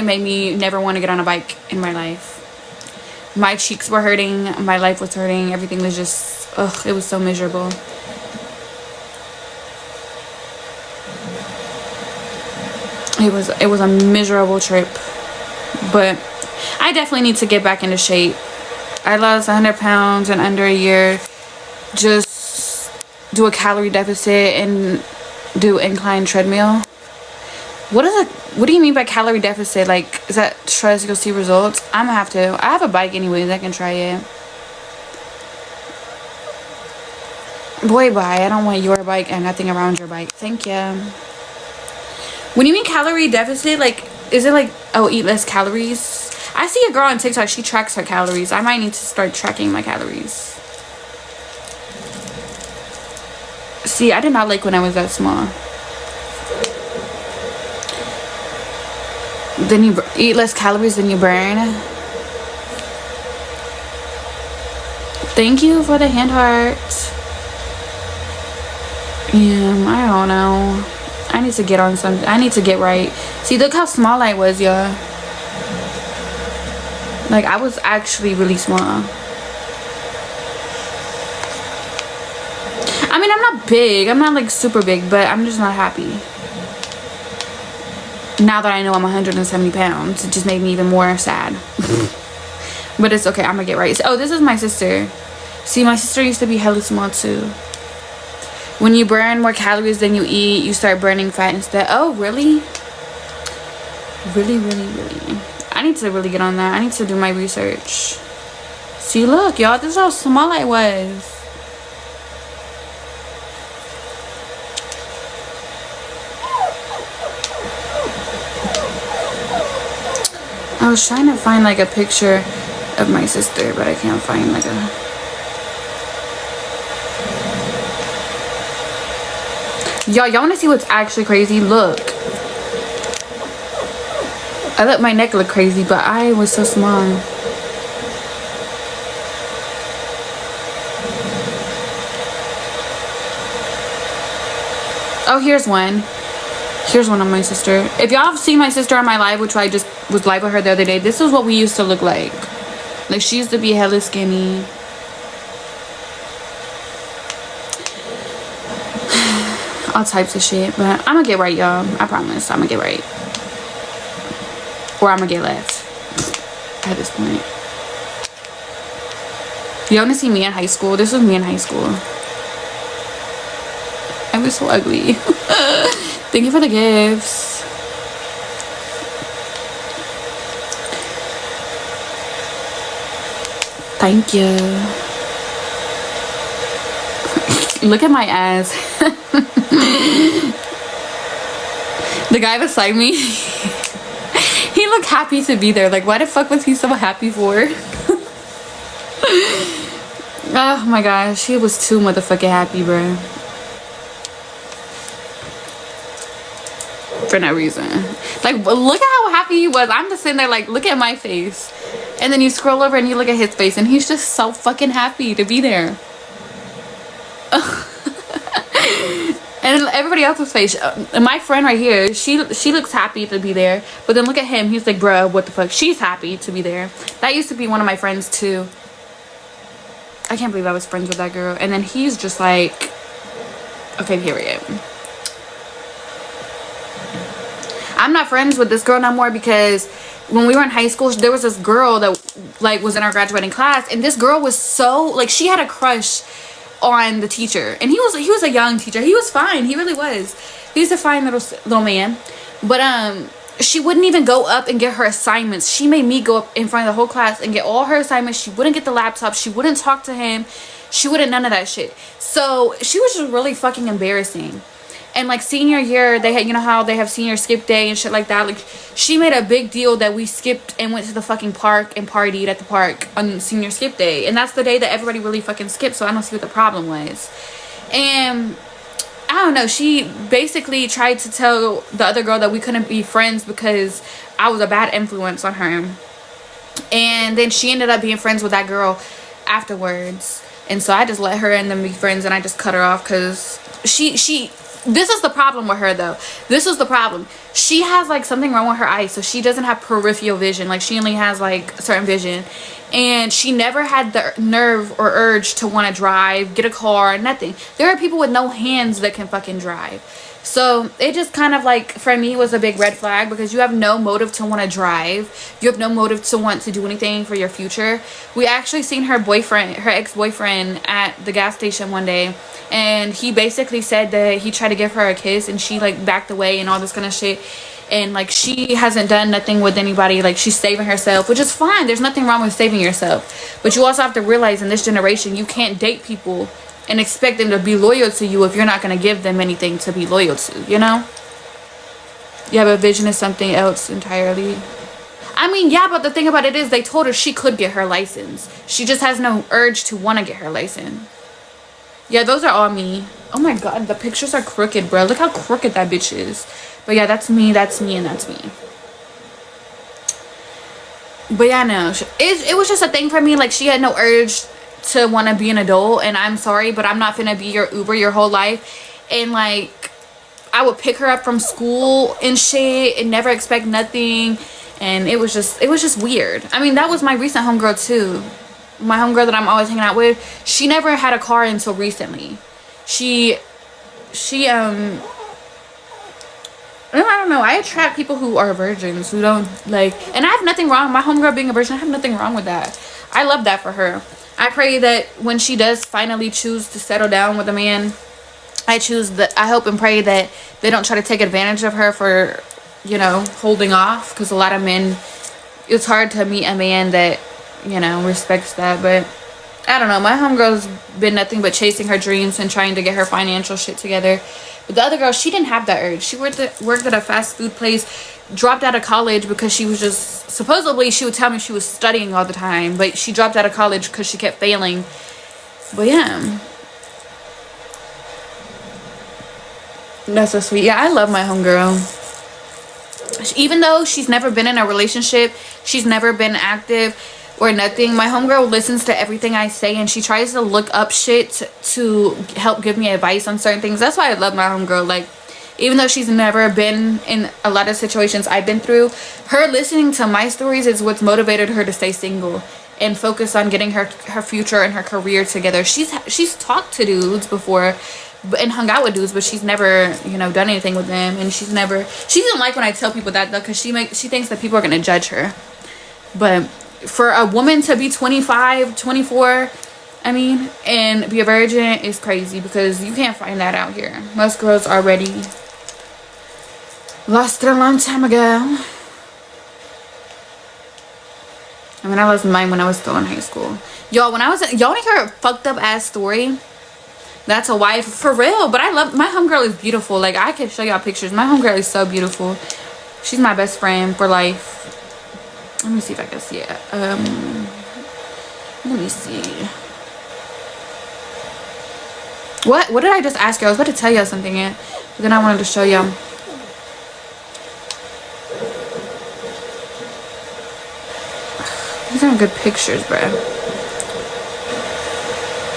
It made me never want to get on a bike in my life. My cheeks were hurting, my life was hurting, everything was just, ugh, it was so miserable. It was a miserable trip. But I definitely need to get back into shape. I lost 100 pounds in under a year. Just do a calorie deficit and do incline treadmill. What do you mean by calorie deficit? Like, is that trust you'll see results? I'm gonna have to. I have a bike anyways, I can try it. Boy, bye. I don't want your bike and nothing around your bike. Thank you. When you mean calorie deficit, like, is it like, oh, eat less calories? I see a girl on TikTok, she tracks her calories. I might need to start tracking my calories. See, I did not like when I was that small. Then you eat less calories than you burn. Thank you for the hand heart. Yeah, I don't know. I need to get on something. I need to get right. See, look how small I was, y'all. Like, I was actually really small. I mean, I'm not big. I'm not, like, super big, but I'm just not happy. Now that I know I'm 170 pounds, it just made me even more sad. But it's okay. I'm gonna get right. Oh, this is my sister. See, my sister used to be hella small, too. When you burn more calories than you eat, you start burning fat instead. Oh, really? Really, really, really. I need to really get on that. I need to do my research. See, look, y'all. This is how small I was. I was trying to find, like, a picture of my sister, but I can't find, like, a... Y'all want to see what's actually crazy? Look. I let my neck look crazy, but I was so small. Oh, here's one. Here's one of my sister. If y'all have seen my sister on my live, which I just was live with her the other day, this is what we used to look like. Like, she used to be hella skinny. All types of shit, but I'm gonna get right, y'all. I promise. I'm gonna get right, or I'm gonna get left at this point. Y'all wanna see me in high school? This was me in high school. I was so ugly. Thank you for the gifts. Thank you. Look at my ass. The guy beside me, he looked happy to be there. Like, why the fuck was he so happy for? Oh my gosh, he was too motherfucking happy, bro. For no reason. Like, look at how happy he was. I'm just sitting there like, look at my face. And then you scroll over and you look at his face and he's just so fucking happy to be there. And everybody else's face. My friend right here, she looks happy to be there. But then look at him. He's like, bruh, what the fuck? She's happy to be there. That used to be one of my friends too. I can't believe I was friends with that girl. And then he's just like, okay, period. I'm not friends with this girl no more because when we were in high school, there was this girl that like was in our graduating class, and this girl was so like, she had a crush on the teacher, and he was a young teacher. He was fine. He really was. He was a fine little man. But she wouldn't even go up and get her assignments. She made me go up in front of the whole class and get all her assignments. She wouldn't get the laptop. She wouldn't talk to him. She wouldn't none of that shit. So she was just really fucking embarrassing. And like senior year, they had, you know how they have senior skip day and shit like that. Like, she made a big deal that we skipped and went to the fucking park and partied at the park on senior skip day. And that's the day that everybody really fucking skipped. So I don't see what the problem was. And I don't know. She basically tried to tell the other girl that we couldn't be friends because I was a bad influence on her. And then she ended up being friends with that girl afterwards. And so I just let her and them be friends, and I just cut her off because she This is the problem with her though. This is the problem. She has like something wrong with her eyes, so she doesn't have peripheral vision. Like she only has like certain vision, and she never had the nerve or urge to want to drive, get a car, nothing. There are people with no hands that can fucking drive. So it just kind of like, for me, was a big red flag, because you have no motive to want to drive. You have no motive to want to do anything for your future. We actually seen her boyfriend, her ex-boyfriend, at the gas station one day, and he basically said that he tried to give her a kiss and she like backed away and all this kind of shit. And like, she hasn't done nothing with anybody. Like, she's saving herself, which is fine. There's nothing wrong with saving yourself, but you also have to realize, in this generation, you can't date people and expect them to be loyal to you if you're not going to give them anything to be loyal to, you know? Yeah, but vision is something else entirely. I mean, yeah, but the thing about it is, they told her she could get her license. She just has no urge to want to get her license. Yeah, those are all me. Oh my god, the pictures are crooked, bro. Look how crooked that bitch is. But yeah, that's me, and that's me. But yeah, no, it was just a thing for me. Like, she had no urge to want to be an adult, and I'm sorry, but I'm not gonna be your Uber your whole life. And like, I would pick her up from school and shit and never expect nothing, and it was just weird. I mean, that was my recent homegirl too. My homegirl that I'm always hanging out with, she never had a car until recently. I don't know, I attract people who are virgins, who don't like, and I have nothing wrong, my homegirl being a virgin, I have nothing wrong with that. I love that for her. I pray that when she does finally choose to settle down with a man, I hope and pray that they don't try to take advantage of her for, you know, holding off. Because a lot of men, it's hard to meet a man that, you know, respects that. But I don't know, my homegirl's been nothing but chasing her dreams and trying to get her financial shit together. But the other girl, she didn't have that urge. She worked at a fast food place, dropped out of college because she was just, supposedly she would tell me she was studying all the time, but she dropped out of college because she kept failing. But yeah, that's so sweet. Yeah, I love my homegirl. Even though she's never been in a relationship, she's never been active or nothing, my homegirl listens to everything I say, and she tries to look up shit to help give me advice on certain things. That's why I love my homegirl. Like, even though she's never been in a lot of situations I've been through, her listening to my stories is what's motivated her to stay single and focus on getting her future and her career together. She's talked to dudes before and hung out with dudes, but she's never, you know, done anything with them. And she doesn't like when I tell people that though, because she thinks that people are going to judge her. But for a woman to be 25, 24, I mean, and be a virgin is crazy, because you can't find that out here. Most girls already lost it a long time ago. I mean, I lost mine when I was still in high school. Y'all, y'all want to hear a fucked up ass story? That's a wife for real. But I love, my homegirl is beautiful. Like, I can show y'all pictures. My homegirl is so beautiful. She's my best friend for life. Let me see if I can see it. Let me see. What did I just ask you? I was about to tell y'all something yet, but then I wanted to show y'all. These aren't good pictures, bro.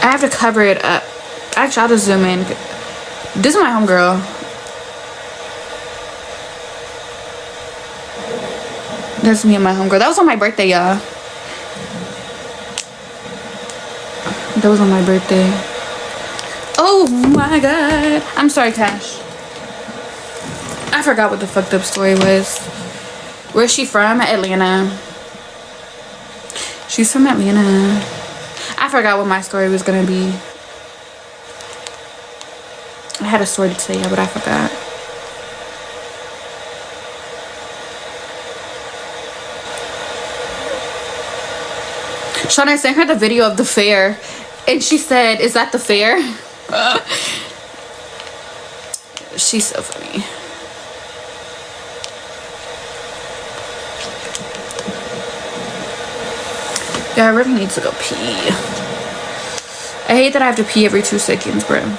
I have to cover it up. Actually, I'll just zoom in. This is my homegirl. That's me and my homegirl. That was on my birthday, y'all. That was on my birthday. Oh my god. I'm sorry, Cash. I forgot what the fucked up story was. Where's she from? Atlanta. She's from Atlanta. I forgot what my story was gonna be. I had a story to tell you, but I forgot. Shauna, I sent her the video of the fair, and she said, "Is that the fair?" She's so funny. Yeah, I really need to go pee. I hate that I have to pee every 2 seconds, bro.